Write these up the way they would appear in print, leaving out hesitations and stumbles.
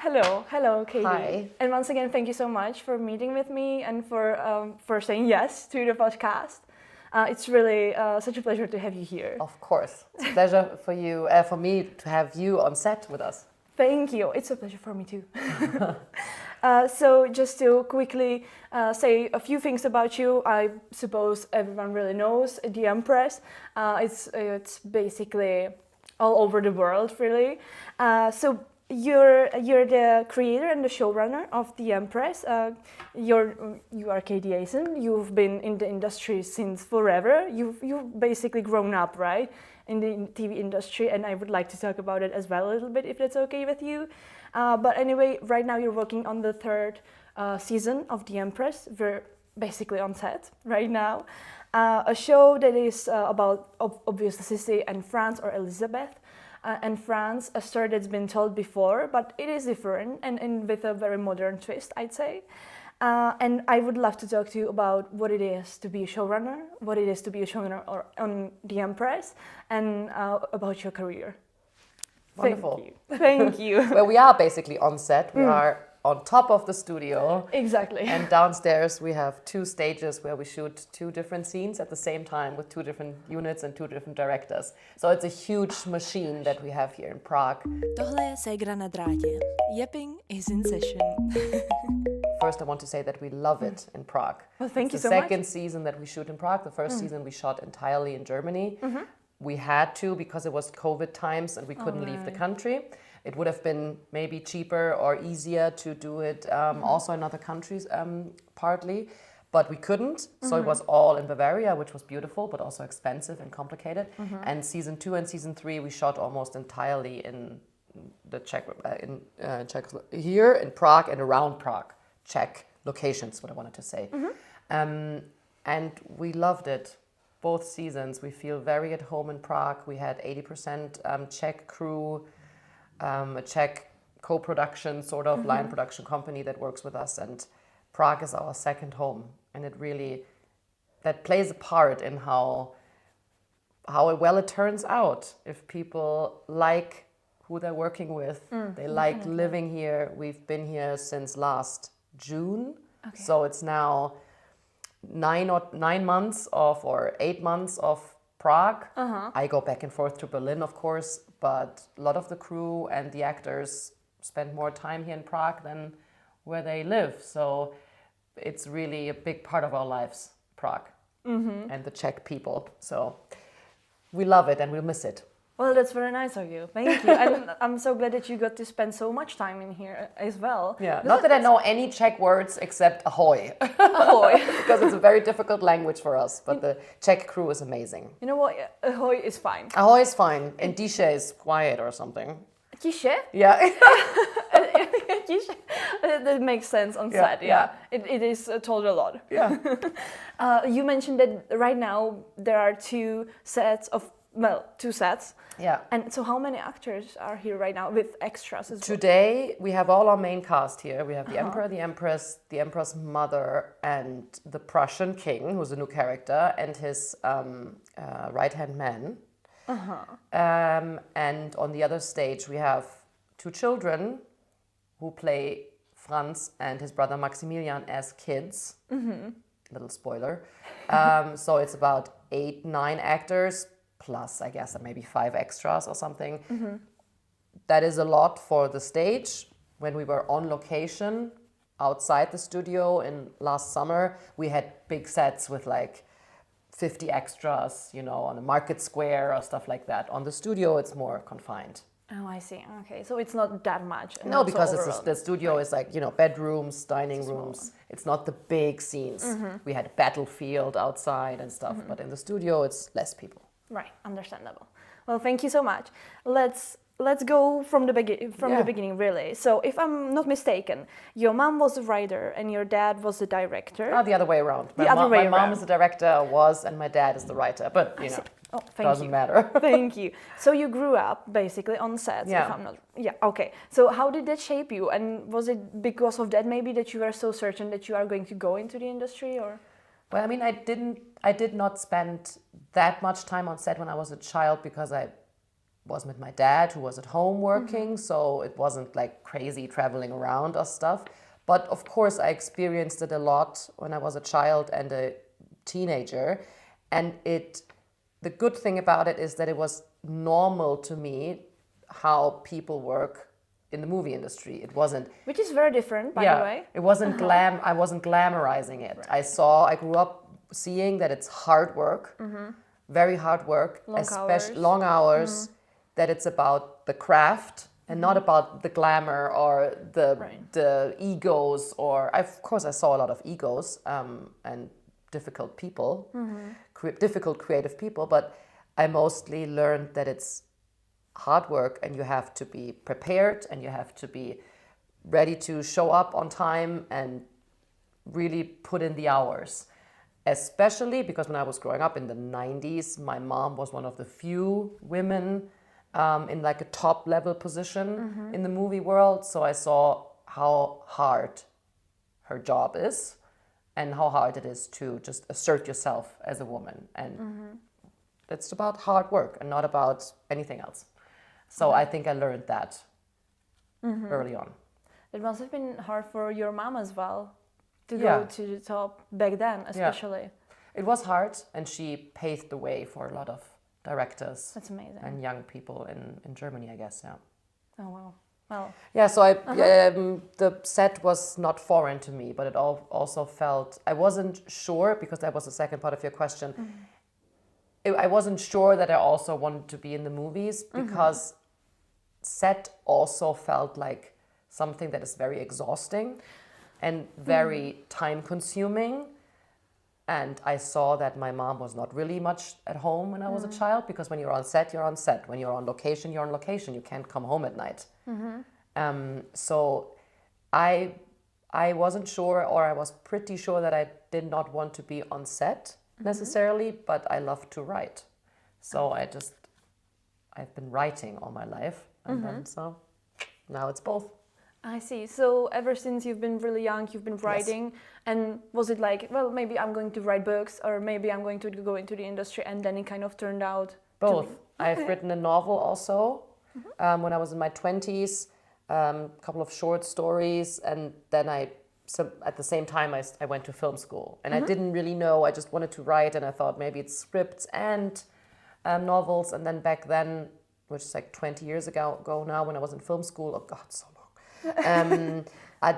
Hello, Katie. Hi. And once again, thank you so much for meeting with me and for saying yes to the podcast. It's really such a pleasure to have you here. Of course, it's a pleasure for me to have you on set with us. Thank you. It's a pleasure for me too. So just to quickly say a few things about you, I suppose everyone really knows the Empress. It's basically all over the world, really. So you're the creator and the showrunner of the Empress. You are Katie Eyssen. You've been in the industry since forever. You've basically grown up, right, in the TV industry, and I would like to talk about it as well a little bit, if that's okay with you. But anyway, right now you're working on the third season of The Empress. We're basically on set right now. A show that is about obviously Sissy and France, or Elizabeth. And France, a story that's been told before, but it is different and with a very modern twist, I'd say. And I would love to talk to you about what it is to be a showrunner, what it is to be a showrunner on The Empress, and about your career. Wonderful. Thank you. Well, we are basically on set. We are on top of the studio. Exactly. And downstairs we have 2 stages where we shoot 2 different scenes at the same time with 2 different units and 2 different directors. So it's a huge machine that we have here in Prague. Tohle je Ségra na drátě. Yapping is in session. First, I want to say that we love it in Prague. Well, thank you so much. much. The second season that we shoot in Prague. The first season we shot entirely in Germany. We had to because it was COVID times and we couldn't leave the country. It would have been maybe cheaper or easier to do it also in other countries partly, but we couldn't. So it was all in Bavaria, which was beautiful, but also expensive and complicated. And season 2 and season 3, we shot almost entirely in the Czech, here in Prague and around Prague. Czech locations, what I wanted to say. And we loved it. Both seasons, we feel very at home in Prague. We had 80% Czech crew, a Czech co-production, sort of line production company that works with us. And Prague is our second home. And it really, that plays a part in how well it turns out. If people like who they're working with, they like living here. We've been here since last June. Okay. So it's now 9 months or 8 months of Prague. I go back and forth to Berlin, of course, but a lot of the crew and the actors spend more time here in Prague than where they live. So it's really a big part of our lives, Prague, and the Czech people. So we love it and we'll miss it. Well, that's very nice of you. Thank you. And I'm so glad that you got to spend so much time in here as well. Yeah, not that I know any Czech words except ahoy. Ahoy. Because it's a very difficult language for us, but the Czech crew is amazing. You know what? Ahoy is fine. Ahoy is fine. And Dische is quiet or something. Tiše? Yeah. Tiše. That makes sense on set, yeah. It is told a lot. Yeah. You mentioned that right now there are 2 sets. Yeah. And so how many actors are here right now with extras as well? Today we have all our main cast here. We have the Emperor, the Empress, the Emperor's mother, and the Prussian king, who's a new character, and his right-hand man. And on the other stage we have 2 children who play Franz and his brother Maximilian as kids. Little spoiler. So it's about 8-9 actors, plus I guess maybe 5 extras or something. That is a lot for the stage. When we were on location outside the studio in last summer, we had big sets with like 50 extras, you know, on a market square or stuff like that. On the studio, it's more confined. Oh, I see. Okay, so it's not that much. No, because the studio is like, you know, bedrooms, dining rooms. It's not the big scenes. We had a battlefield outside and stuff, but in the studio, it's less people. Right, understandable. Well, thank you so much. Let's go from the beginning, really. So, if I'm not mistaken, your mom was a writer and your dad was a director. Oh, the other way around. My mom is the director, and my dad is the writer. But you know, doesn't matter. Thank you. So you grew up basically on sets. Yeah. If I'm not. Yeah. Okay. So how did that shape you? And was it because of that maybe that you were so certain that you are going to go into the industry, or? Well, I mean, I did not spend that much time on set when I was a child because I was with my dad, who was at home working, so it wasn't like crazy traveling around or stuff. But of course, I experienced it a lot when I was a child and a teenager. And the good thing about it is that it was normal to me how people work in the movie industry. It wasn't... Which is very different, by the way. It wasn't I wasn't glamorizing it. Right. I grew up seeing that it's hard work, very hard work, especially long hours, that it's about the craft and not about the glamour or the egos, or of course I saw a lot of egos and difficult people, difficult creative people, but I mostly learned that it's hard work and you have to be prepared and you have to be ready to show up on time and really put in the hours. Especially because when I was growing up in the 90s, my mom was one of the few women in like a top level position in the movie world. So I saw how hard her job is and how hard it is to just assert yourself as a woman. And it's about hard work and not about anything else. So I think I learned that early on. It must have been hard for your mom as well to go to the top back then, especially. Yeah. It was hard, and she paved the way for a lot of directors. That's amazing. And young people in Germany, I guess, yeah. Oh, wow. Well. Yeah, so the set was not foreign to me, but it also felt... I wasn't sure, because that was the second part of your question, I wasn't sure that I also wanted to be in the movies, because set also felt like something that is very exhausting and very time-consuming. And I saw that my mom was not really much at home when I was a child, because when you're on set, you're on set. When you're on location, you're on location. You can't come home at night. So I wasn't sure, or I was pretty sure that I did not want to be on set necessarily, but I love to write. So I've been writing all my life. And then, so now it's both. I see. So ever since you've been really young, you've been writing. Yes. And was it like, well, maybe I'm going to write books, or maybe I'm going to go into the industry, and then it kind of turned out both. I've written a novel also when I was in my 20s, a couple of short stories, and then at the same time I went to film school. And I didn't really know, I just wanted to write, and I thought maybe it's scripts and novels. And then back then, which is like 20 years ago now, when I was in film school, oh God, so long.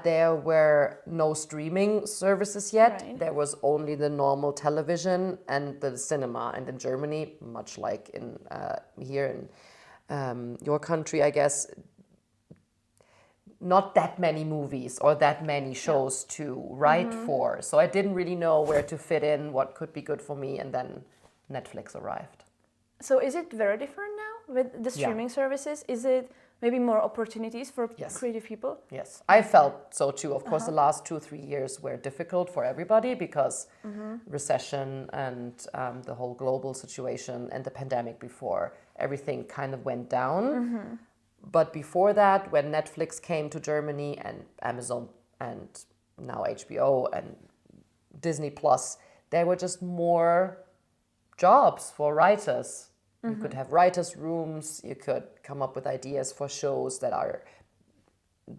There were no streaming services yet. Right. There was only the normal television and the cinema. And in Germany, much like in here in your country, I guess, not that many movies or that many shows to write for. So I didn't really know where to fit in, what could be good for me. And then Netflix arrived. So is it very different now with the streaming services? Is it maybe more opportunities for creative people? Yes, I felt so too. Of course, the last 2-3 years were difficult for everybody because recession and the whole global situation and the pandemic before, everything kind of went down. But before that, when Netflix came to Germany and Amazon and now HBO and Disney Plus, there were just more jobs for writers. You could have writers' rooms, you could come up with ideas for shows that are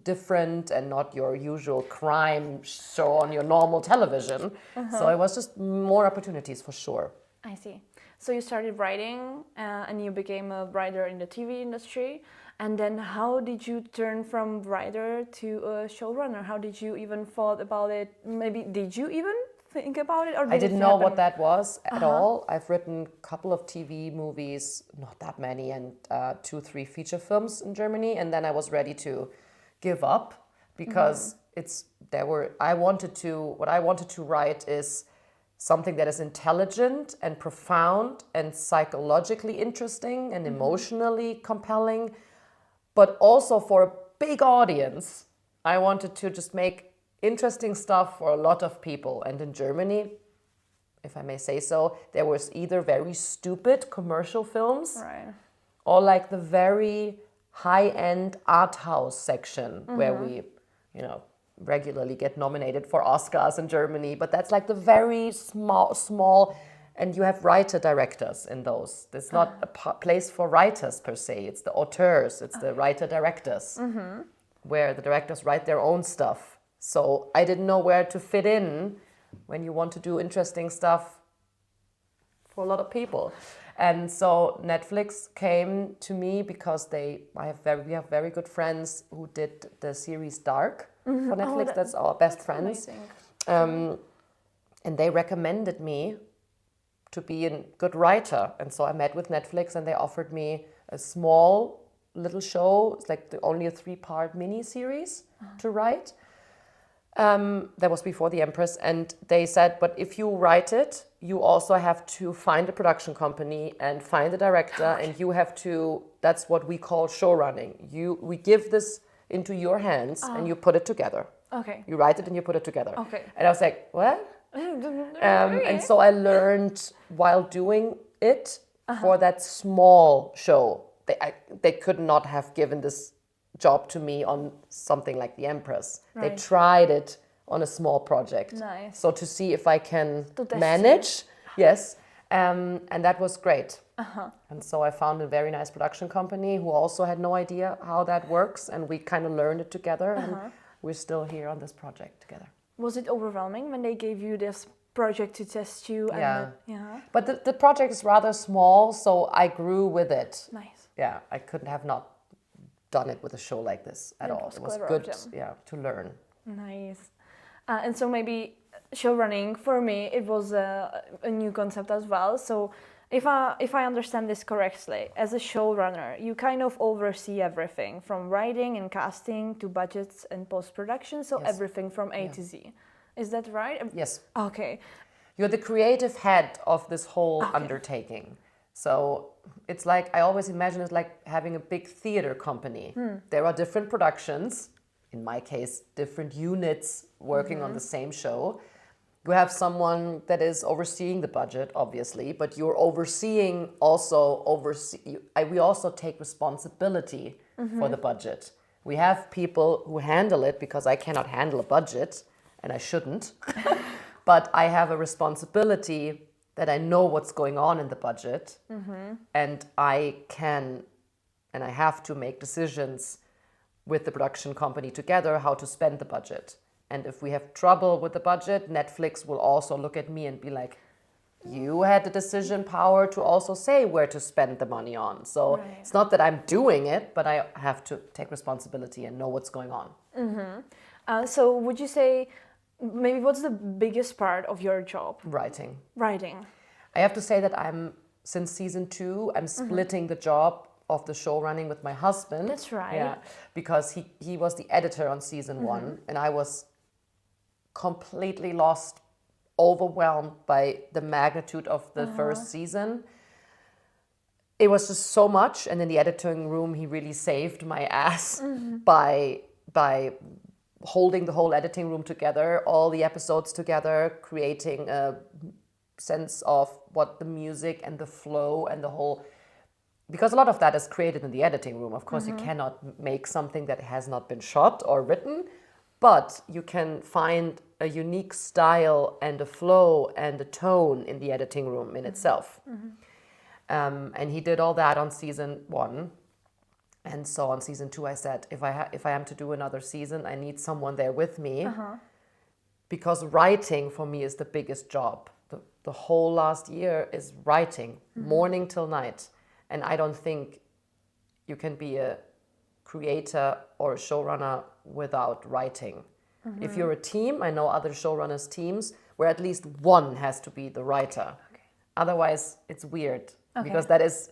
different and not your usual crime show on your normal television. So it was just more opportunities for sure. I see. So you started writing and you became a writer in the TV industry. And then how did you turn from writer to a showrunner? How did you even thought about it? Maybe did you even think about it? Or I didn't know what that was at all. I've written a couple of TV movies, not that many, and 2-3 feature films in Germany. And then I was ready to give up because what I wanted to write is something that is intelligent and profound and psychologically interesting and emotionally compelling, but also for a big audience. I wanted to just make interesting stuff for a lot of people. And in Germany, if I may say so, there was either very stupid commercial films or like the very high-end art house section where we, regularly get nominated for Oscars in Germany. But that's like the very small And you have writer-directors in those. There's not a place for writers per se. It's the auteurs, it's the writer-directors, where the directors write their own stuff. So I didn't know where to fit in when you want to do interesting stuff for a lot of people. And so Netflix came to me because we have very good friends who did the series Dark for Netflix. That's our best friends. And they recommended me to be a good writer. And so I met with Netflix and they offered me a small little show. It's like only a 3-part mini-series to write. That was before The Empress. And they said, but if you write it, you also have to find a production company and find a director. And you have to, that's what we call showrunning. We give this into your hands and you put it together. Okay. You write it and you put it together. Okay. And I was like, what? And so I learned while doing it for that small show. They could not have given this job to me on something like The Empress. Right. They tried it on a small project. Nice. So to see if I can manage, yes. And that was great. And so I found a very nice production company who also had no idea how that works. And we kind of learned it together. And we're still here on this project together. Was it overwhelming when they gave you this project to test you? And But the project is rather small, so I grew with it. Nice. Yeah, I couldn't have not done it with a show like this at all. It was good, to learn. Nice. And so maybe showrunning, for me, it was a new concept as well. So if I understand this correctly, as a showrunner, you kind of oversee everything from writing and casting to budgets and post-production. So everything from A to Z. Is that right? Yes. Okay. You're the creative head of this whole undertaking. So it's like, I always imagine it's like having a big theater company. There are different productions, in my case, different units working on the same show. You have someone that is overseeing the budget, obviously, but you're overseeing we also take responsibility for the budget. We have people who handle it because I cannot handle a budget, and I shouldn't. But I have a responsibility that I know what's going on in the budget, and I have to make decisions with the production company together how to spend the budget. And if we have trouble with the budget, Netflix will also look at me and be like, you had the decision power to also say where to spend the money on. So it's not that I'm doing it, but I have to take responsibility and know what's going on. So would you say, maybe what's the biggest part of your job? Writing. I have to say that since season 2, I'm splitting the job of the show running with my husband. That's right. Yeah, because he was the editor on season 1 and I was completely lost, overwhelmed by the magnitude of the first season. It was just so much, and in the editing room he really saved my ass by holding the whole editing room together, all the episodes together, creating a sense of what the music and the flow and the whole, because a lot of that is created in the editing room. Of course, you cannot make something that has not been shot or written, but you can find a unique style and a flow and a tone in the editing room in itself. And he did all that on season 1. And so on season 2, I said, if I am to do another season, I need someone there with me, because writing for me is the biggest job. The whole last year is writing, morning till night. And I don't think you can be a creator or a showrunner without writing. If you're a team, I know other showrunners' teams where at least one has to be the writer. Otherwise, it's weird because that is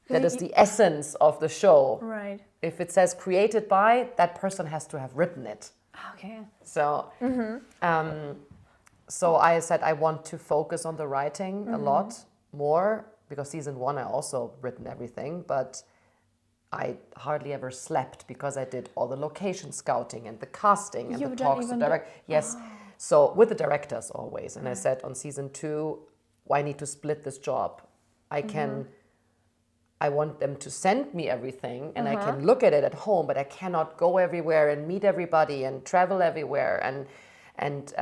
the essence of the show. Right. If it says created by, that person has to have written it. Okay. So, so I said I want to focus on the writing a lot more, because season 1 I also written everything, but I hardly ever slept because I did all the location scouting and the casting and the talks to direct. Yes, so with the directors always. And I said on season 2, I need to split this job. I want them to send me everything and I can look at it at home, but I cannot go everywhere and meet everybody and travel everywhere. and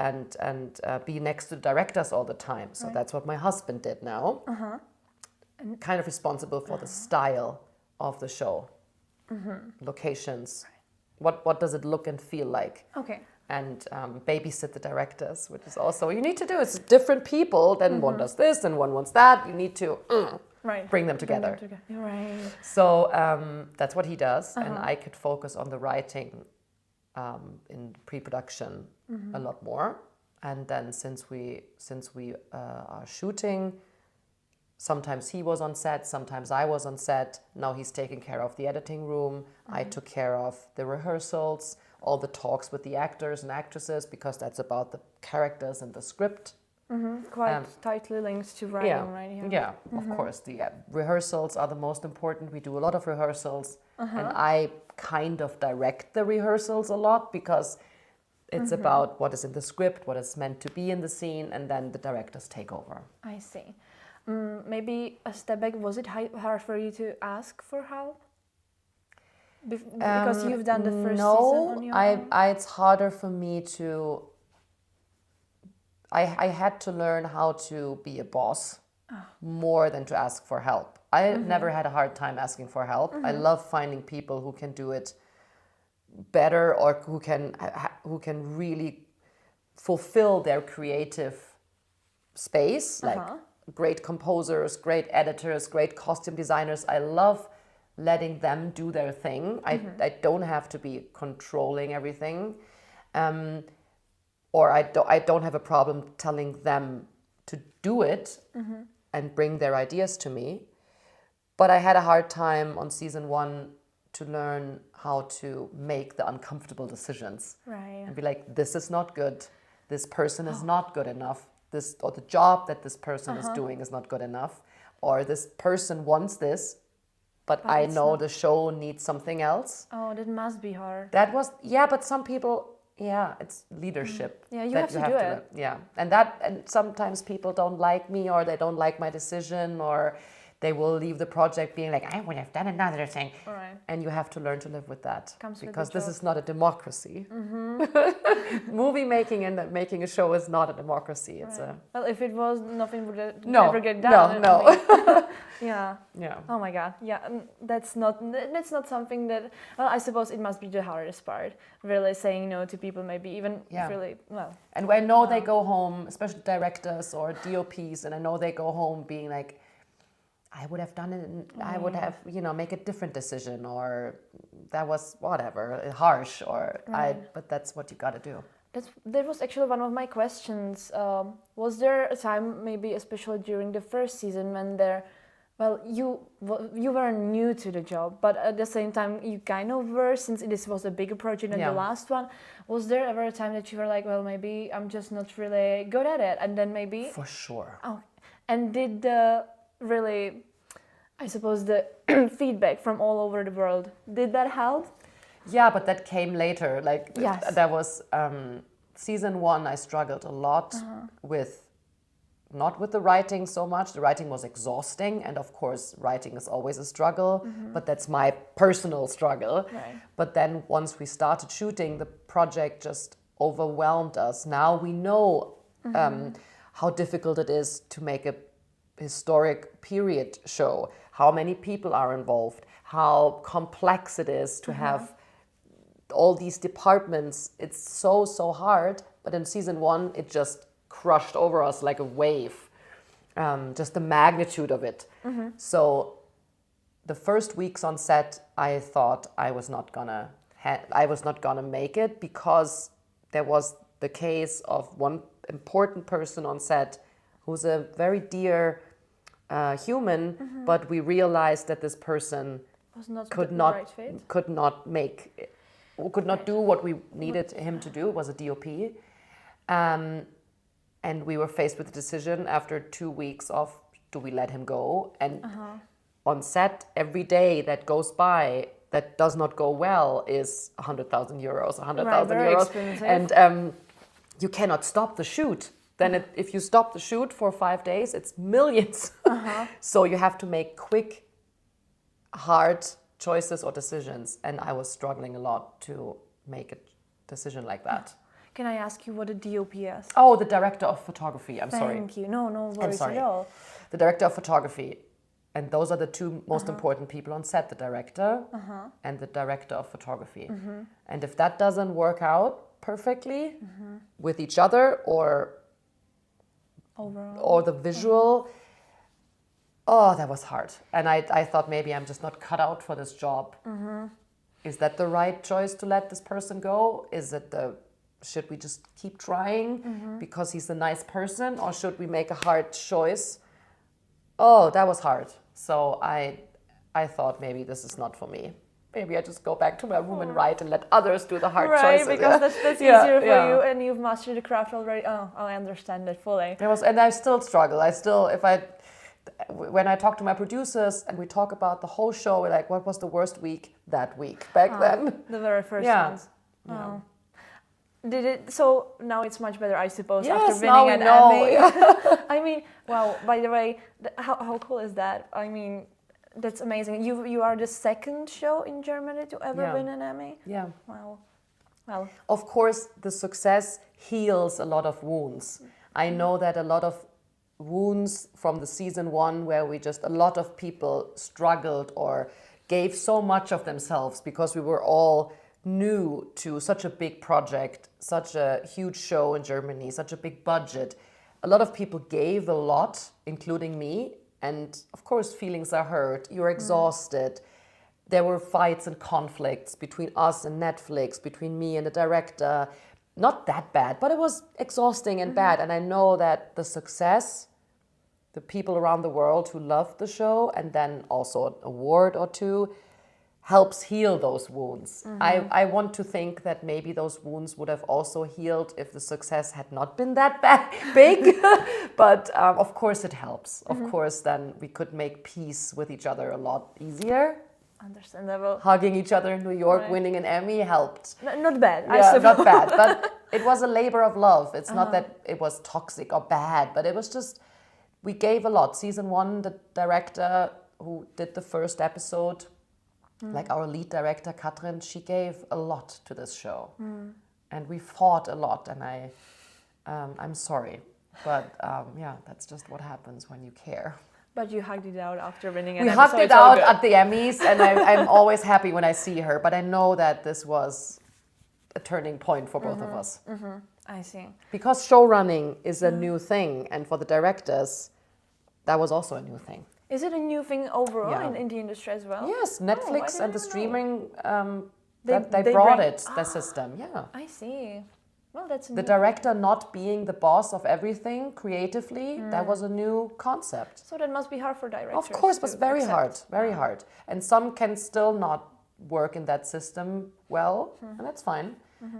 be next to the directors all the time. So that's what my husband did now. And kind of responsible for the style of the show, locations. What does it look and feel like? Okay. And babysit the directors, which is also you need to do. It's different people. Then one does this, and one wants that. You need to bring them together. Right. So that's what he does, and I could focus on the writing in pre-production a lot more. And then since we are shooting, sometimes he was on set, sometimes I was on set. Now he's taking care of the editing room. I took care of the rehearsals, all the talks with the actors and actresses, because that's about the characters and the script. Quite tightly linked to writing, right? Yeah, of course. The rehearsals are the most important. We do a lot of rehearsals, and I kind of direct the rehearsals a lot, because it's about what is in the script, what is meant to be in the scene, and then the directors take over. I see. Maybe a step back, was it hard for you to ask for help? Because you've done the first season on your own? It's harder for me to... I had to learn how to be a boss more than to ask for help. I never had a hard time asking for help. I love finding people who can do it better, or who can really fulfill their creative space, like great composers, great editors, great costume designers. I love letting them do their thing. I don't have to be controlling everything. Or I don't have a problem telling them to do it and bring their ideas to me. But I had a hard time on season 1 to learn how to make the uncomfortable decisions. Right. And be like, this is not good. This person is not good enough. Or the job that this person is doing is not good enough. Or this person wants this, but I know the show needs something else. Oh, that must be hard. But some people... Yeah, it's leadership. Yeah, you have to do it. Yeah, and sometimes people don't like me, or they don't like my decision, or they will leave the project being like, I would have done another thing. Right. And you have to learn to live with that, because with this is not a democracy. Movie making and making a show is not a democracy. It's well, if it was, nothing would ever get done. No. Yeah. Oh my God. Yeah, that's not something that. Well, I suppose it must be the hardest part. Really saying no to people, maybe even really well. And I know they go home, especially directors or DOPs, and I know they go home being like, I would have done it, and I would have, make a different decision, or that was whatever, harsh, or but that's what you got to do. That was actually one of my questions. Was there a time, maybe especially during the first season, when you were new to the job, but at the same time you kind of were, since this was a bigger project than the last one. Was there ever a time that you were like, well, maybe I'm just not really good at it, and then maybe... For sure. Oh, and did really, I suppose, the feedback from all over the world, did that help? Yeah, but that came later. Yes. That was season 1. I struggled a lot not with the writing so much. The writing was exhausting, and of course writing is always a struggle, but that's my personal struggle. Right. But then once we started shooting, the project just overwhelmed us. Now we know how difficult it is to make a historic period show, how many people are involved, how complex it is to have all these departments. It's so hard. But in season 1, it just crushed over us like a wave, just the magnitude of it. So the first weeks on set, I thought I was not gonna make it, because there was the case of one important person on set who's a very dear human, but we realized that this person could not do what we needed him to do. It was a DOP. And we were faced with the decision after 2 weeks of, do we let him go? And on set, every day that goes by that does not go well is 100,000 euros, 100,000 euros. Expensive. And you cannot stop the shoot. Then if you stop the shoot for 5 days, it's millions. So you have to make quick, hard choices or decisions. And I was struggling a lot to make a decision like that. Can I ask you what a DOP is? Oh, the director of photography. I'm sorry. Thank you. No worries sorry. at all. The director of photography. And those are the two most important people on set, the director and the director of photography. And if that doesn't work out perfectly with each other or the visual, oh, that was hard. And I thought maybe I'm just not cut out for this job. Is that the right choice to let this person go? Should we just keep trying because he's a nice person, or should we make a hard choice? Oh, that was hard. So I thought maybe this is not for me. Maybe I just go back to my room and write and let others do the hard choices. Right, because that's easier for you, and you've mastered the craft already. Oh, I understand it fully. And I still struggle. When I talk to my producers and we talk about the whole show, we're like, what was the worst week that week back then? The very first ones. Yeah. Oh. So now it's much better, I suppose, Yes, after winning an Emmy. I mean, wow, by the way, how cool is that? I mean, that's amazing. You are the second show in Germany to ever win an Emmy? Yeah. Wow. Well, of course, the success heals a lot of wounds. I know that a lot of wounds from the season 1 where a lot of people struggled or gave so much of themselves because we were all new to such a big project, such a huge show in Germany, such a big budget. A lot of people gave a lot, including me. And of course, feelings are hurt. You're exhausted. There were fights and conflicts between us and Netflix, between me and the director. Not that bad, but it was exhausting and bad. And I know that the success, the people around the world who loved the show, and then also an award or two, helps heal those wounds. I want to think that maybe those wounds would have also healed if the success had not been that big. But of course it helps. Of course, then we could make peace with each other a lot easier. Understandable. Hugging each other in New York, winning an Emmy helped. Not bad. Yeah, not bad. But it was a labor of love. It's not that it was toxic or bad, but it was just, we gave a lot. Season 1, the director who did the first episode, like our lead director, Katrin, she gave a lot to this show. And we fought a lot, and I'm sorry. But that's just what happens when you care. But you hugged it out after winning an Emmy. We hugged it out at the Emmys, and I'm always happy when I see her. But I know that this was a turning point for both of us. I see. Because showrunning is a new thing, and for the directors, that was also a new thing. Is it a new thing overall in the industry as well? Yes, Netflix and the streaming, they brought the system. Yeah. I see. Well, that's the director not being the boss of everything creatively, that was a new concept. So that must be hard for directors. Of course, it was very hard, very hard. And some can still not work in that system well, and that's fine.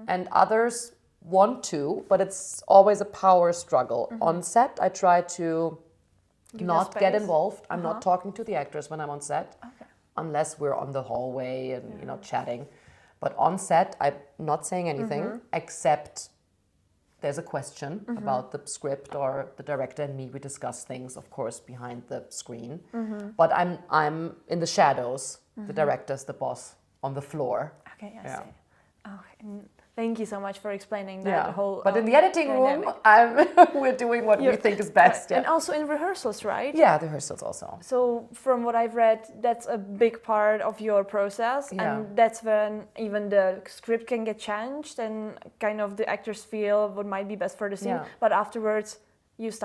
And others want to, but it's always a power struggle. On set, I try to not get involved. I'm not talking to the actors when I'm on set, unless we're on the hallway and chatting. But on set, I'm not saying anything except there's a question about the script, or the director and me, we discuss things, of course, behind the screen. But I'm in the shadows. The director's the boss on the floor. Okay, I see. Okay. Thank you so much for explaining that whole. But in the editing room, we're doing what we think is best. And also in rehearsals, right? Yeah, the rehearsals also. So from what I've read, that's a big part of your process, and that's when even the script can get changed, and kind of the actors feel what might be best for the scene. But afterwards,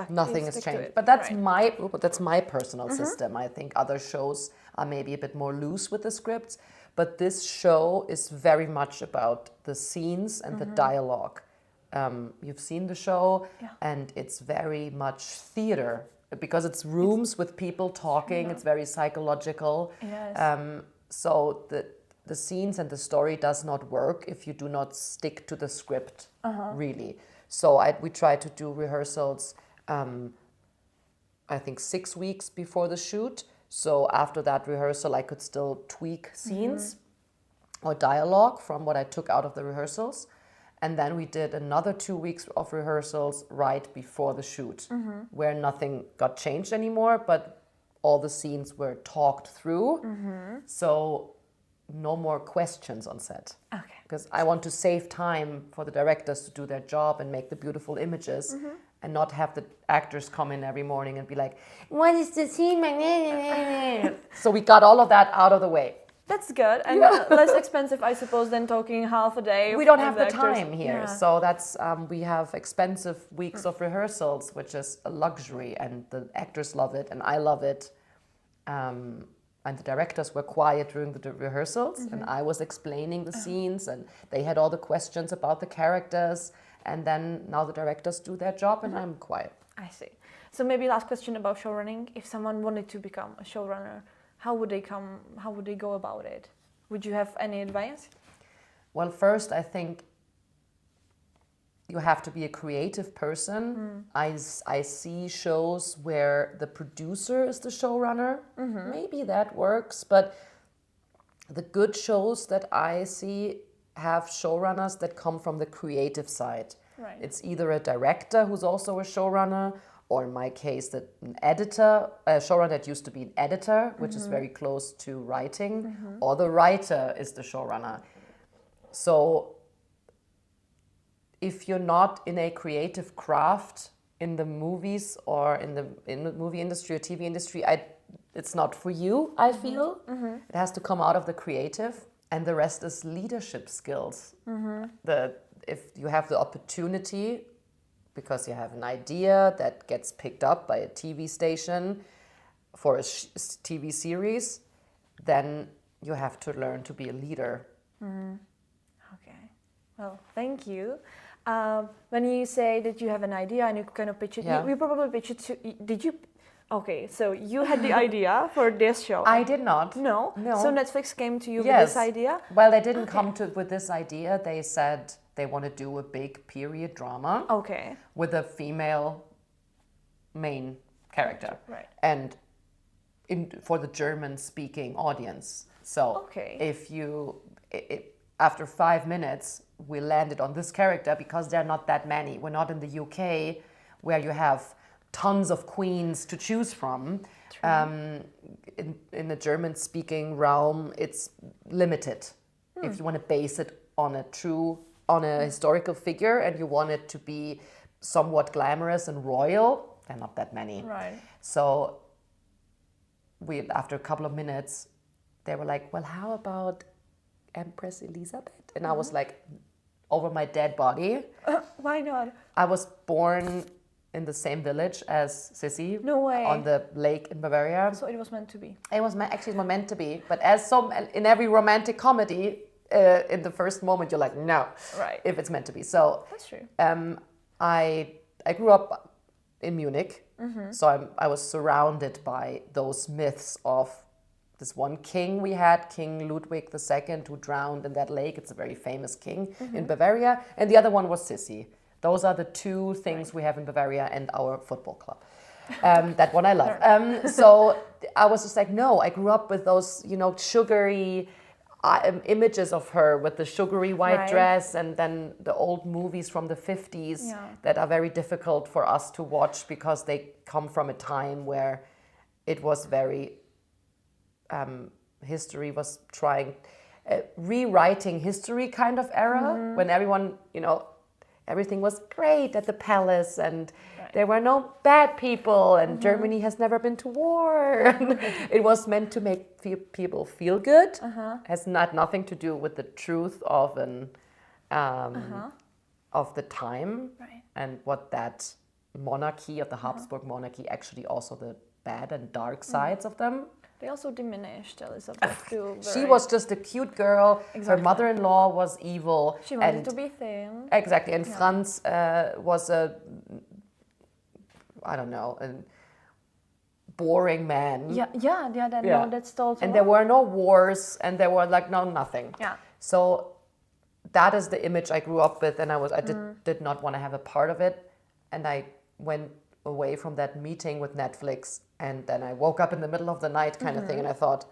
nothing has changed. But that's my personal system. I think other shows are maybe a bit more loose with the scripts. But this show is very much about the scenes and the dialogue. You've seen the show, and it's very much theater because it's rooms with people talking. It's very psychological. Yes. So the scenes and the story does not work if you do not stick to the script, really. So we try to do rehearsals, I think 6 weeks before the shoot. So after that rehearsal, I could still tweak scenes or dialogue from what I took out of the rehearsals. And then we did another 2 weeks of rehearsals right before the shoot, where nothing got changed anymore, but all the scenes were talked through. So no more questions on set. Okay. because I want to save time for the directors to do their job and make the beautiful images, and not have the actors come in every morning and be like, what is the scene? So we got all of that out of the way. That's good, and less expensive, I suppose, than talking half a day. We don't have the actors. time here, Yeah. so that's we have expensive weeks of rehearsals, which is a luxury, and the actors love it, and I love it. And the directors were quiet during the rehearsals, and I was explaining the scenes, and they had all the questions about the characters, and then now the directors do their job, and I'm quiet. I see. So maybe last question about showrunning. If someone wanted to become a showrunner, how would they go about it? Would you have any advice? Well, first, I think you have to be a creative person. I see shows where the producer is the showrunner. Maybe that works, but the good shows that I see have showrunners that come from the creative side. Right. It's either a director who's also a showrunner, or in my case, an editor, a showrunner that used to be an editor, which is very close to writing, or the writer is the showrunner. So if you're not in a creative craft in the movies or in the movie industry or TV industry, it's not for you, I feel. It has to come out of the creative, and the rest is leadership skills. If you have the opportunity, because you have an idea that gets picked up by a TV station for a TV series, then you have to learn to be a leader. Okay. Well, thank you. When you say that you have an idea and you kind of pitch it, you probably pitch it to. Did you? Okay, so you had the idea for this show. I did not. No. So Netflix came to you with Yes. this idea. Well, they didn't come with this idea. They said they want to do a big period drama. Okay. With a female main character. Right. And for the German-speaking audience. So if after 5 minutes, we landed on this character because there are not that many. We're not in the UK where you have tons of queens to choose from. In the German-speaking realm, it's limited. If you want to base it on a historical figure and you want it to be somewhat glamorous and royal, there are not that many. Right. So after a couple of minutes, they were like, well, how about Empress Elizabeth? And I was like, over my dead body. Why not? I was born in the same village as Sissy. No way. On the lake in Bavaria. So it was meant to be. It was actually meant to be. But in every romantic comedy, in the first moment, you're like, no. Right. If it's meant to be. So that's true. I grew up in Munich. So I was surrounded by those myths of this one king we had, King Ludwig II, who drowned in that lake. It's a very famous king in Bavaria. And the other one was Sissy. Those are the two things we have in Bavaria and our football club. That one I love. So I was just like, no, I grew up with those, sugary images of her with the sugary white dress, and then the old movies from the 50s that are very difficult for us to watch because they come from a time where it was very, history was trying, rewriting history kind of era when everyone, everything was great at the palace and there were no bad people and Germany has never been to war. It was meant to make people feel good. Has nothing to do with the truth of of the time and what that monarchy of the Habsburg monarchy, actually also the bad and dark sides of them. They also diminished Elizabeth too. She was just a cute girl. Exactly. Her mother-in-law was evil. She wanted to be thin. Exactly. And Franz was a boring man. No, that's told. And there were no wars and there were nothing. Yeah. So that is the image I grew up with, and I did not want to have a part of it. And I went away from that meeting with Netflix, and then I woke up in the middle of the night kind of thing, and I thought,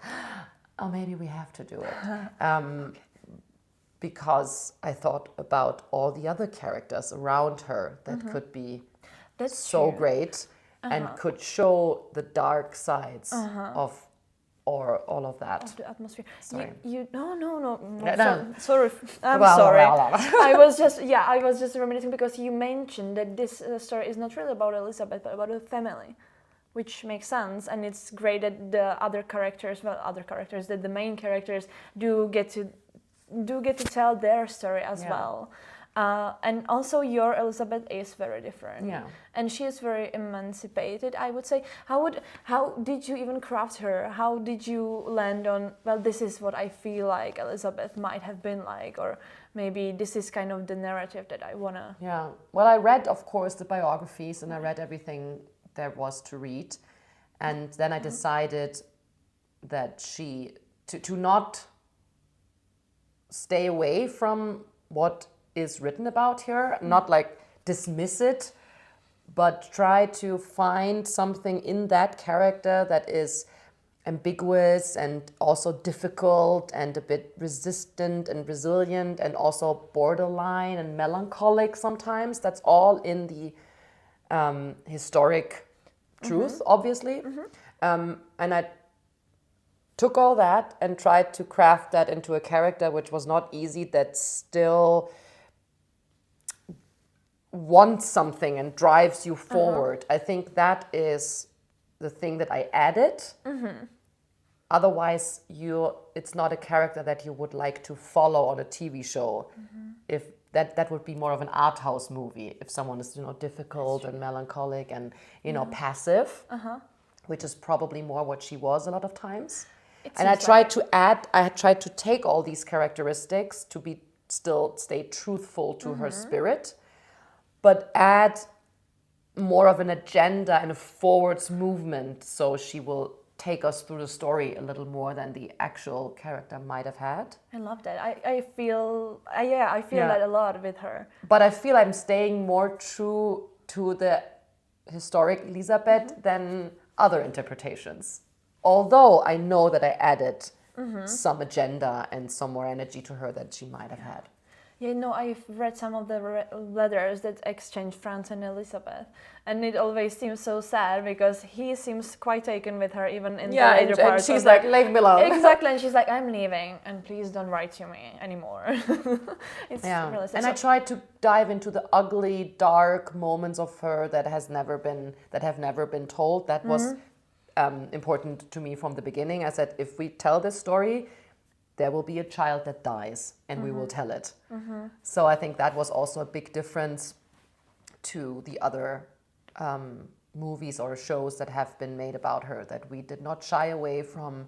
oh, maybe we have to do it. Because I thought about all the other characters around her that could be That's so true. great and could show the dark sides of or all of that. Of the atmosphere. Sorry. No. No. Sorry. I'm Well, sorry. well. I was just reminiscing because you mentioned that this story is not really about Elizabeth, but about a family, which makes sense. And it's great that that the main characters do get to tell their story as well. And also your Elizabeth is very different. Yeah. And she is very emancipated, I would say. How did you even craft her? How did you land on, well, this is what I feel like Elizabeth might have been like, or maybe this is kind of the narrative that I wanna... Yeah. Well, I read, of course, the biographies, and I read everything there was to read. And then I decided that to not stay away from what is written about her, not like dismiss it, but try to find something in that character that is ambiguous and also difficult and a bit resistant and resilient and also borderline and melancholic sometimes. That's all in the historic truth, obviously. And I took all that and tried to craft that into a character which was not easy, that still wants something and drives you forward. I think that is the thing that I added. Otherwise, it's not a character that you would like to follow on a TV show. If that would be more of an art house movie. If someone is difficult and melancholic and passive, which is probably more what she was a lot of times. And I tried to take all these characteristics to stay truthful to her spirit, but add more of an agenda and a forwards movement, so she will take us through the story a little more than the actual character might have had. I love that. I feel that a lot with her. But I feel I'm staying more true to the historic Elizabeth than other interpretations. Although I know that I added some agenda and some more energy to her that she might have had. Yeah, no, I've read some of the letters that exchanged Franz and Elizabeth, and it always seems so sad because he seems quite taken with her even in the later parts. And she's like, leave me alone. Exactly, and she's like, I'm leaving, and please don't write to me anymore. It's really sad. And I tried to dive into the ugly, dark moments of her that have never been told. That was important to me from the beginning. I said, if we tell this story, there will be a child that dies and we will tell it. So I think that was also a big difference to the other movies or shows that have been made about her, that we did not shy away from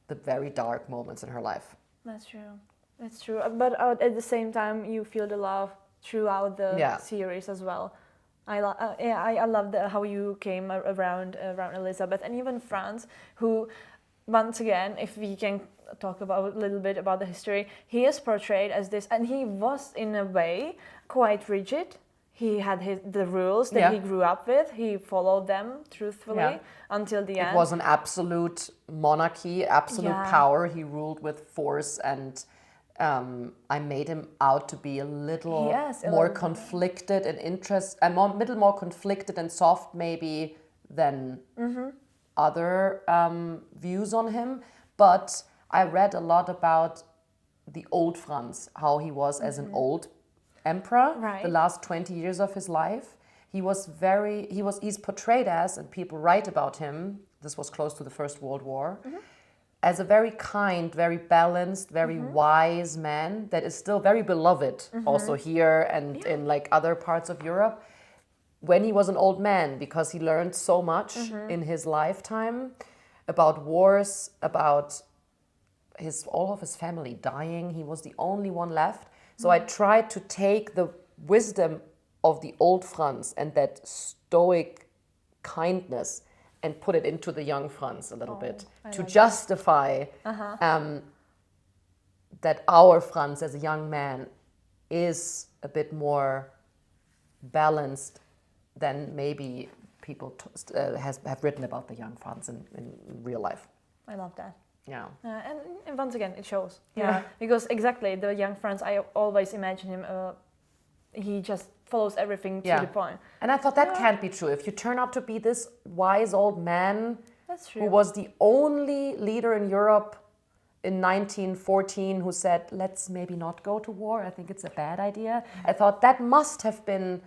the very dark moments in her life. That's true. But at the same time, you feel the love throughout the series as well. I love how you came around Elizabeth and even Franz, who, once again, if we can talk about a little bit about the history, he is portrayed as this, and he was in a way quite rigid. He had the rules that he grew up with. He followed them truthfully until the end. It was an absolute monarchy, absolute power. He ruled with force, and I made him out to be a little more conflicted and more conflicted and soft maybe than other views on him. But I read a lot about the old Franz, how he was as an old emperor, the last 20 years of his life. He's portrayed as, and people write about him, this was close to the First World War, as a very kind, very balanced, very wise man that is still very beloved also here and in like other parts of Europe. When he was an old man, because he learned so much in his lifetime about wars, about all of his family dying. He was the only one left. So I tried to take the wisdom of the old Franz and that stoic kindness and put it into the young Franz a little bit to justify that our Franz as a young man is a bit more balanced than maybe people have written about the young Franz in real life. I love that. Yeah. And once again, it shows. Yeah. Because exactly, the young Franz, I always imagine him, he just follows everything to the point. And I thought that can't be true. If you turn out to be this wise old man That's true. who was the only leader in Europe in 1914 who said, let's maybe not go to war. I think it's a bad idea. I thought that must have been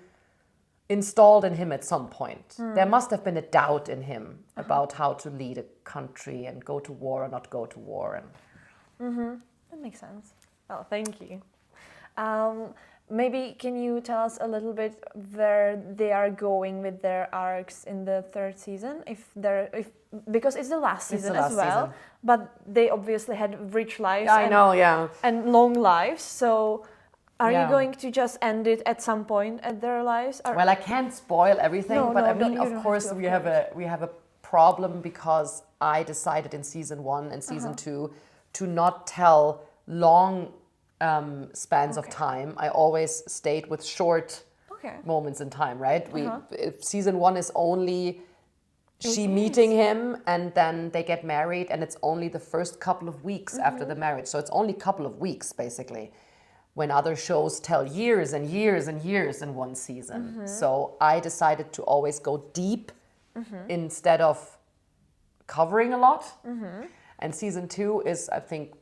installed in him at some point. There must have been a doubt in him about how to lead a country and go to war or not go to war. And That makes sense. Oh, thank you. Maybe can you tell us a little bit where they are going with their arcs in the third season? Because it's the last season as well, but they obviously had rich lives. And long lives. So are you going to just end it at some point at their lives? Well, I can't spoil everything, but I mean, of course, we have a problem because I decided in season 1 and season 2 to not tell long spans of time. I always stayed with short moments in time, right? Season 1 is only she meeting him and then they get married, and it's only the first couple of weeks after the marriage. So it's only a couple of weeks, basically, when other shows tell years and years and years in one season. So I decided to always go deep instead of covering a lot. And season 2 is, I think,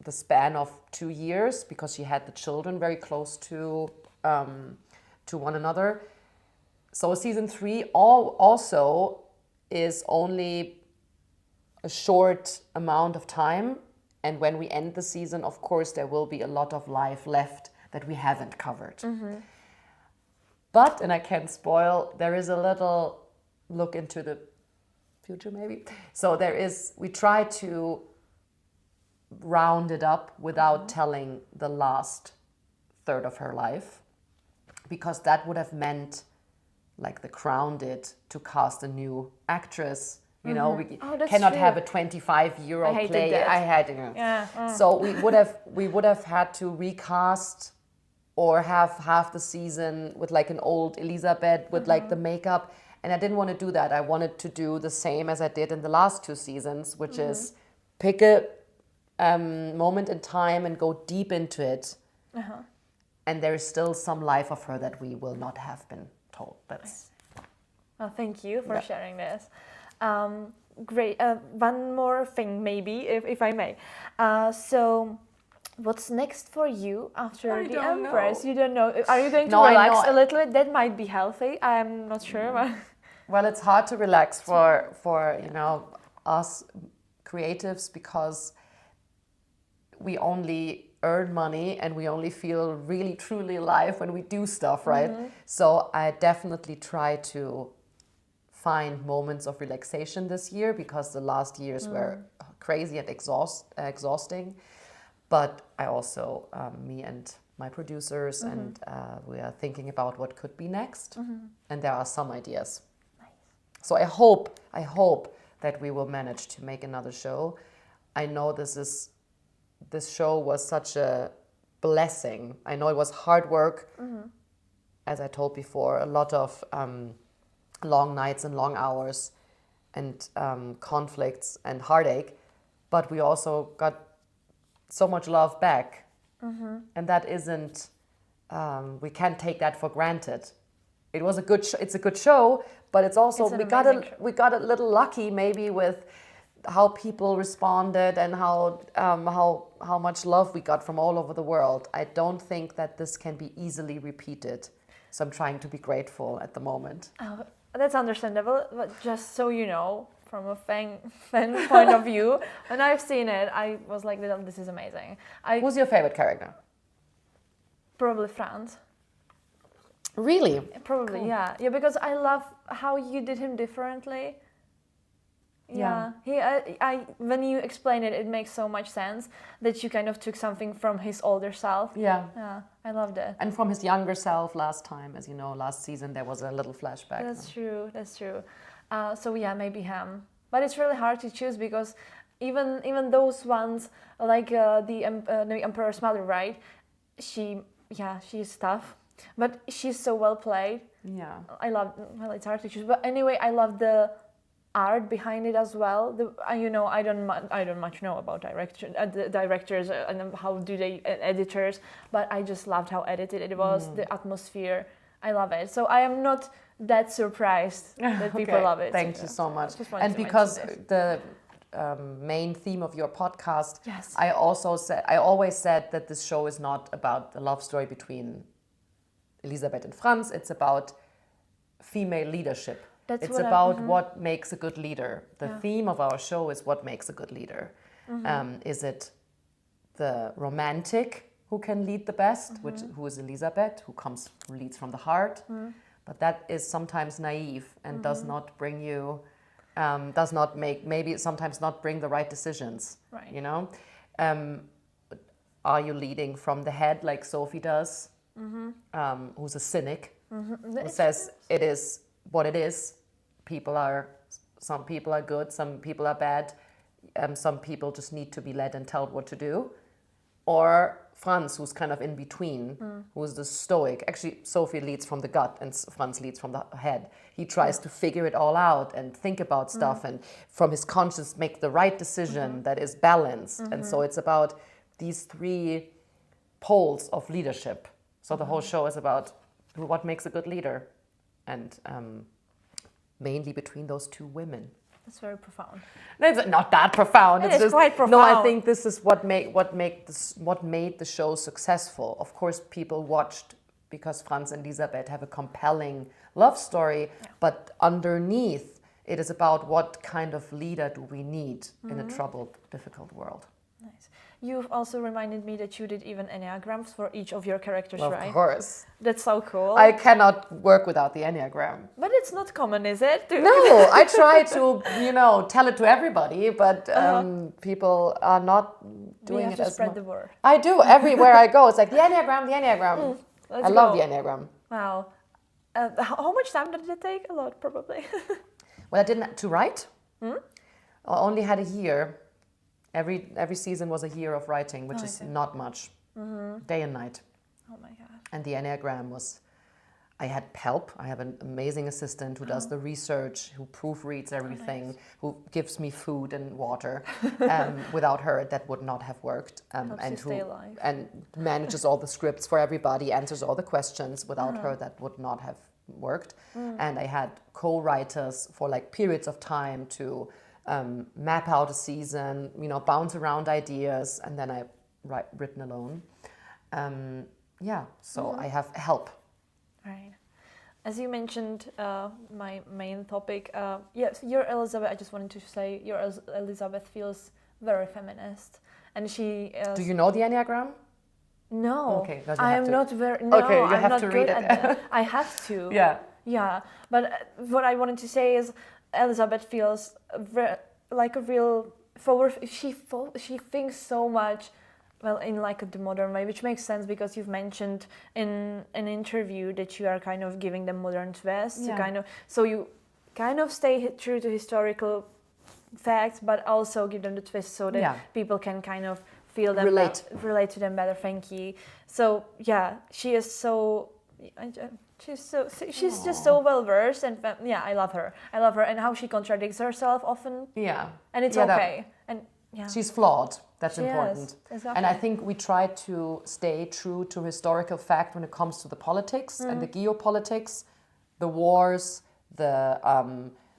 the span of 2 years because she had the children very close to one another. So season 3 also is only a short amount of time. And when we end the season, of course, there will be a lot of life left that we haven't covered. But, and I can't spoil, there is a little look into the future maybe. So we try to round it up without telling the last third of her life, because that would have meant, like The Crown did, to cast a new actress. You know, we cannot have a 25-year-old play. I had it. So we would have had to recast or have half the season with like an old Elizabeth with like the makeup. And I didn't want to do that. I wanted to do the same as I did in the last 2 seasons, which is pick a moment in time and go deep into it. And there is still some life of her that we will not have been told. Well, thank you for sharing this. Great. One more thing, maybe, if I may. So, what's next for you after the Empress? You don't know. Are you going to relax a little bit? That might be healthy. I'm not sure. But well, it's hard to relax for us creatives because we only earn money and we only feel really truly alive when we do stuff, right? So I definitely try to find moments of relaxation this year because the last years were crazy and exhausting. But I also, me and my producers, and we are thinking about what could be next. And there are some ideas. Nice. So I hope that we will manage to make another show. I know this show was such a blessing. I know it was hard work, as I told before, a lot of long nights and long hours and conflicts and heartache, but we also got so much love back. And that isn't, we can't take that for granted. It was it's a good show, but it's also, we got a little lucky maybe with how people responded and how much love we got from all over the world. I don't think that this can be easily repeated. So I'm trying to be grateful at the moment. Oh, that's understandable, but just so you know, from a fan point of view, when I've seen it, I was like, this is amazing. Who's your favorite character? Probably Franz. Really? Probably, cool. Yeah, because I love how you did him differently. Yeah. When you explain it, it makes so much sense that you kind of took something from his older self. Yeah, I loved it. And from his younger self last time, as you know, last season there was a little flashback. That's true. So yeah, maybe him. But it's really hard to choose because even those ones, like the Emperor's mother, right? She's tough, but she's so well played. Yeah. It's hard to choose. But anyway, I love the art behind it as well. I don't much know about the directors and how do they editors, but I just loved how edited it was. The atmosphere I love it. So I am not that surprised that people love it. Thank you so much. And because the main theme of your podcast, yes. I always said that this show is not about the love story between Elisabeth and Franz. It's about female leadership. It's about what makes a good leader. The theme of our show is what makes a good leader. Is it the romantic who can lead the best, who is Elisabeth, who leads from the heart, but that is sometimes naive and does not bring you, sometimes not bring the right decisions, right. You know? Are you leading from the head like Sophie does, who's a cynic, who says it is what it is, some people are good, some people are bad, some people just need to be led and told what to do, or Franz, who's kind of in between, who's the stoic. Actually, Sophie leads from the gut and Franz leads from the head. He tries to figure it all out and think about stuff and from his conscience make the right decision that is balanced. And so it's about these three poles of leadership. So the whole show is about what makes a good leader, and mainly between those two women. That's very profound. It's not that profound. It's just quite profound. No, I think this is what made the show successful. Of course, people watched because Franz and Elisabeth have a compelling love story, but underneath it is about what kind of leader do we need in a troubled, difficult world. Nice. You've also reminded me that you did even enneagrams for each of your characters, Well, right? Of course. That's so cool. I cannot work without the enneagram. But it's not common, is it? No, I try to, tell it to everybody, but people are not doing it as much. You have to spread the word. I do. Everywhere I go, it's like the enneagram. I love the enneagram. Wow. How much time did it take? A lot, probably. Well, I didn't to write. I only had a year. Every season was a year of writing, which is not much. Day and night. Oh my God. And the enneagram was, I had help. I have an amazing assistant who does the research, who proofreads everything, who gives me food and water. Without her, that would not have worked. And manages all the scripts for everybody, answers all the questions. Without her, that would not have worked. And I had co-writers for like periods of time to map out a season, bounce around ideas, and then I written alone. So I have help. Right. As you mentioned, my main topic, yes, your Elizabeth, I just wanted to say, your Elizabeth feels very feminist. And she... Do you know the enneagram? No. Okay, I am not very... No, okay, you I'm have not to good read it. at that. I have to. Yeah. Yeah. But what I wanted to say is Elizabeth feels like a real forward. She thinks so much, well, in like the modern way, which makes sense because you've mentioned in an interview that you are kind of giving them modern twists. Yeah. So you kind of stay true to historical facts, but also give them the twist so that people can kind of feel them, relate to them better. Thank you. So she is so. She's just so well versed, and I love her. And how she contradicts herself often. Yeah, and it's okay. She's flawed. That's important. Yes, exactly. And I think we try to stay true to historical fact when it comes to the politics and the geopolitics, the wars, the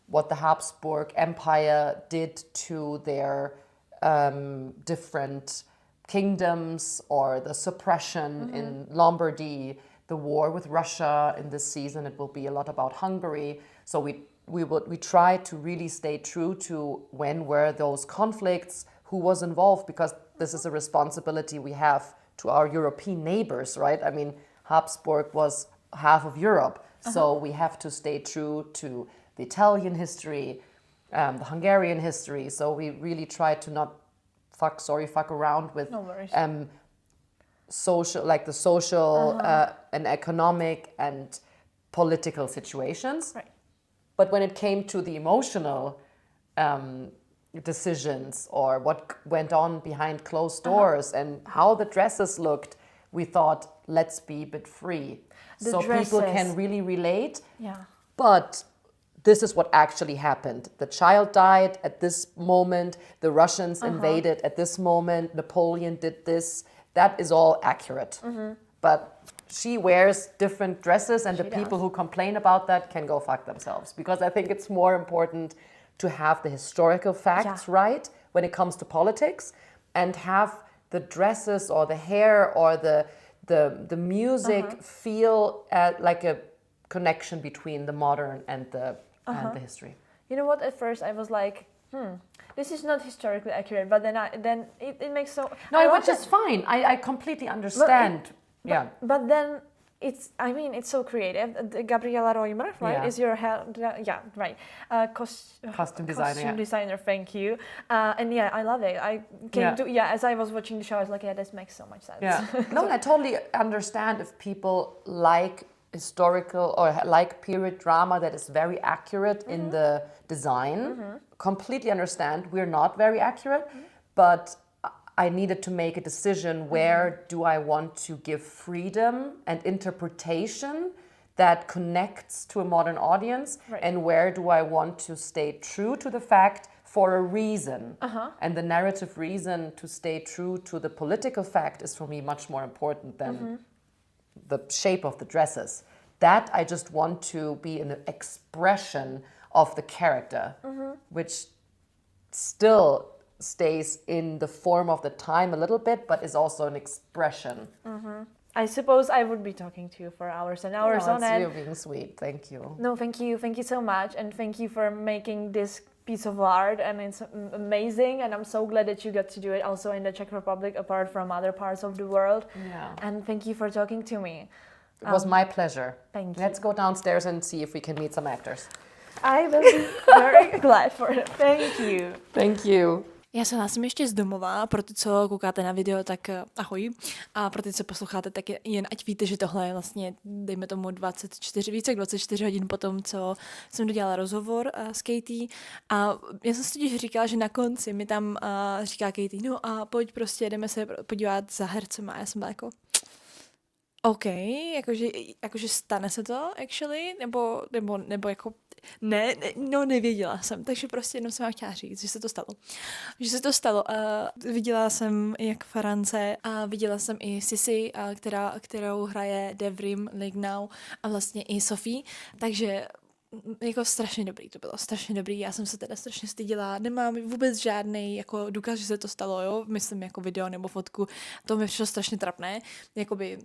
what the Habsburg Empire did to their different kingdoms, or the suppression in Lombardy. The war with Russia in this season, it will be a lot about Hungary. So we try to really stay true to when were those conflicts, who was involved, because this is a responsibility we have to our European neighbors, right? I mean, Habsburg was half of Europe, so we have to stay true to the Italian history, the Hungarian history. So we really try to not fuck around with social and economic and political situations. Right. But when it came to the emotional decisions, or what went on behind closed doors and how the dresses looked, we thought, let's be a bit free. So people can really relate. Yeah. But this is what actually happened. The child died at this moment, the Russians invaded at this moment, Napoleon did this. That is all accurate. But she wears different dresses and She the people does. who complain about that can go fuck themselves. Because I think it's more important to have the historical facts right when it comes to politics and have the dresses or the hair or the music feel like a connection between the modern and the history. You know what? At first I was like, this is not historically accurate. But then it makes so. No, which is fine. I completely understand. But then it's so creative. Gabriela Reumer, right? Yeah. Is your hair? Yeah, right. Costume designer. Costume designer. Thank you. And yeah, I love it. I came to as I was watching the show, I was like, yeah, this makes so much sense. Yeah. No, I totally understand if people like historical or like period drama that is very accurate in the design. Completely understand. We're not very accurate, but I needed to make a decision where do I want to give freedom and interpretation that connects to a modern audience, and where do I want to stay true to the fact for a reason. And the narrative reason to stay true to the political fact is for me much more important than the shape of the dresses. That I just want to be an expression of the character, which still stays in the form of the time a little bit, but is also an expression. I suppose I would be talking to you for hours and hours on end. You're being sweet. Thank you. No, thank you so much, and thank you for making this piece of art, and it's amazing, and I'm so glad that you got to do it also in the Czech Republic apart from other parts of the world. And thank you for talking to me. It was my pleasure. Thank you. Let's go downstairs and see if we can meet some actors. I will be very glad for it. Thank you. Thank you. Já se hlásím ještě z domova, pro ty, co koukáte na video, tak ahoj. A pro ty, co posloucháte, tak jen ať víte, že tohle je vlastně, dejme tomu, více jak 24 hodin potom, co jsem dodělala rozhovor s Katie. A já jsem si totiž říkala, že na konci mi tam říká Katie, no a pojď prostě, jdeme se podívat za hercema. A já jsem byla jako, OK, jakože stane se to, actually, nebo jako, nevěděla jsem, takže prostě jenom jsem vám chtěla říct, že se to stalo. Viděla jsem jak Farance a viděla jsem i Sisi, kterou hraje Devrim Lignau a vlastně i Sophie, takže jako strašně dobrý to bylo, strašně dobrý, já jsem se teda strašně styděla, nemám vůbec žádný jako důkaz, že se to stalo, jo, myslím jako video nebo fotku, to mi přišlo strašně trapné, jakoby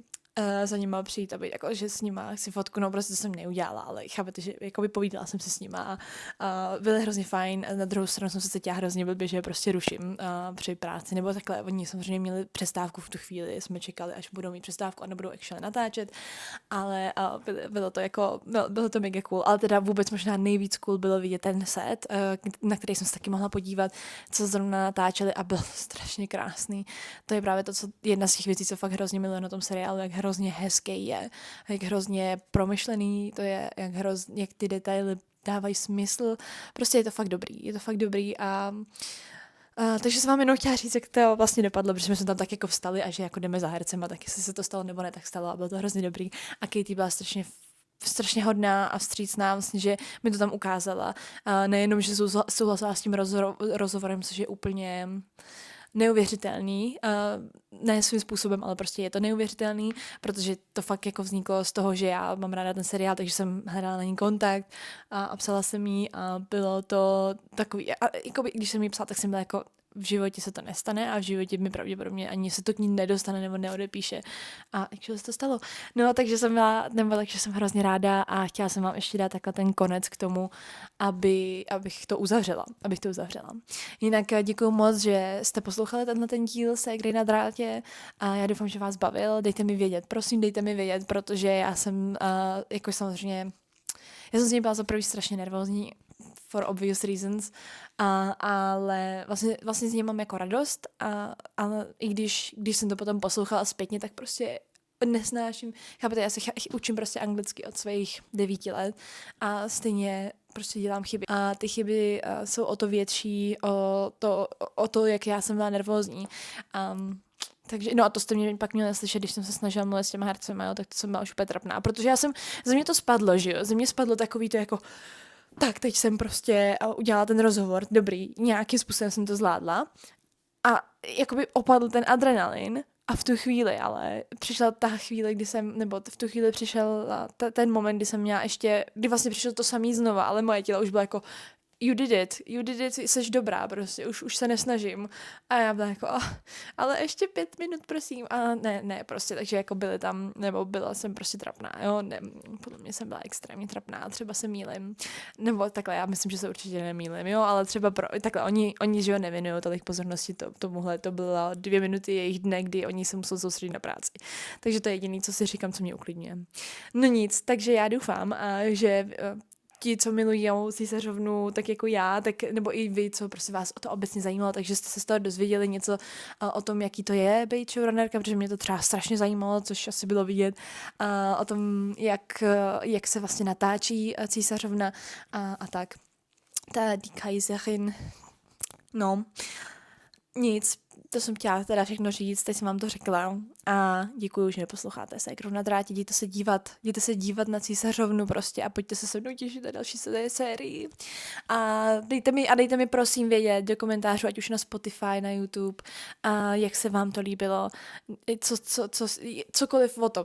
za nima přijít, aby jako, že s nima si fotku, no prostě to jsem neudělala, ale chápete, že jakoby povídala jsem si s nima a byly hrozně fajn, na druhou stranu jsem se cítila hrozně blbě, že je prostě ruším při práci, nebo takhle, oni samozřejmě měli přestávku v tu chvíli, jsme čekali, až budou mít přestávku a nebudou actually natáčet, ale bylo to jako, bylo to mega cool, ale teda vůbec možná nejvíc cool bylo vidět ten set, na který jsem se taky mohla podívat, co zrovna natáčeli a bylo to strašně krásný. To je právě to, co jedna z těch věcí, co fakt hrozně miluji na tom seriálu, jak hrozně hezký je, jak hrozně promyšlený to je, jak ty detaily dávají smysl. Prostě je to fakt dobrý a takže jsem vám jenom chtěla říct, jak to vlastně dopadlo, protože jsme tam tak jako vstali a že jako jdeme za hercem a tak jestli se to stalo nebo ne, tak stalo a bylo to hrozně dobrý. A Katie byla strašně hodná a vstřícná, vlastně, že mi to tam ukázala. Nejenom, že souhlasila s tím rozhovorem, což je úplně neuvěřitelný, ne svým způsobem, ale prostě je to neuvěřitelný, protože to fakt jako vzniklo z toho, že já mám ráda ten seriál, takže jsem hledala na ní kontakt a psala jsem jí a bylo to takový, a jako když jsem jí psala, tak jsem byla jako, v životě se to nestane a v životě mi pravděpodobně ani se to k ní nedostane nebo neodepíše. A jak se to stalo? No, takže jsem hrozně ráda a chtěla jsem vám ještě dát takhle ten konec k tomu, abych to uzavřela. Jinak děkuju moc, že jste poslouchali ten díl Ségry na drátě a já doufám, že vás bavil. Dejte mi vědět, prosím, protože já jsem jako samozřejmě já jsem z něj byla za první strašně nervózní for obvious reasons, ale vlastně z něj mám jako radost, ale i když jsem to potom poslouchala zpětně, tak prostě nesnáším, chápete, já se učím prostě anglicky od svých 9 let a stejně prostě dělám chyby. A ty chyby jsou o to větší, o to, jak já jsem byla nervózní. Takže, no a to jste mě pak měli slyšet, když jsem se snažila mluvit s těma hercema, jo, tak to jsem byla už úplně trapná, protože ze mě to spadlo, že jo, ze mě spadlo takový to jako, tak teď jsem prostě udělala ten rozhovor, dobrý, nějakým způsobem jsem to zvládla a jakoby opadl ten adrenalin A v tu chvíli, ale přišla ta chvíle, nebo v tu chvíli přišel ten moment, kdy jsem měla ještě, kdy vlastně přišlo to samý znova, ale moje tělo už bylo jako you did it, jsi dobrá prostě, už se nesnažím. A já byla jako, ale ještě 5 minut, prosím. A ne, prostě, takže jako byly tam, nebo byla jsem prostě trapná, jo, ne, podle mě jsem byla extrémně trapná, třeba se mýlim, nebo takhle, já myslím, že se určitě nemýlim, jo, ale třeba takhle, oni že jo, nevěnují tolik pozornosti tomuhle, to bylo 2 minuty jejich dne, kdy oni se museli soustředit na práci. Takže to je jediné, co si říkám, co mě uklidňuje. No nic, takže já doufám, že ti, co milují Císařovnu, tak jako já, tak, nebo i vy, co prostě vás o to obecně zajímalo, takže jste se z toho dozvěděli něco o tom, jaký to je být showrunnerka, protože mě to třeba strašně zajímalo, což asi bylo vidět, o tom, jak se vlastně natáčí Císařovna a tak. Ta die Kaiserin, no, nic, to jsem chtěla teda všechno říct, teď jsem vám to řekla a děkuju, že posloucháte Sekru na drátě, jděte se dívat na Císařovnu prostě a pojďte se mnou těšit na další sérii. A dejte mi prosím vědět do komentářů, ať už na Spotify, na YouTube, a jak se vám to líbilo, cokoliv o tom.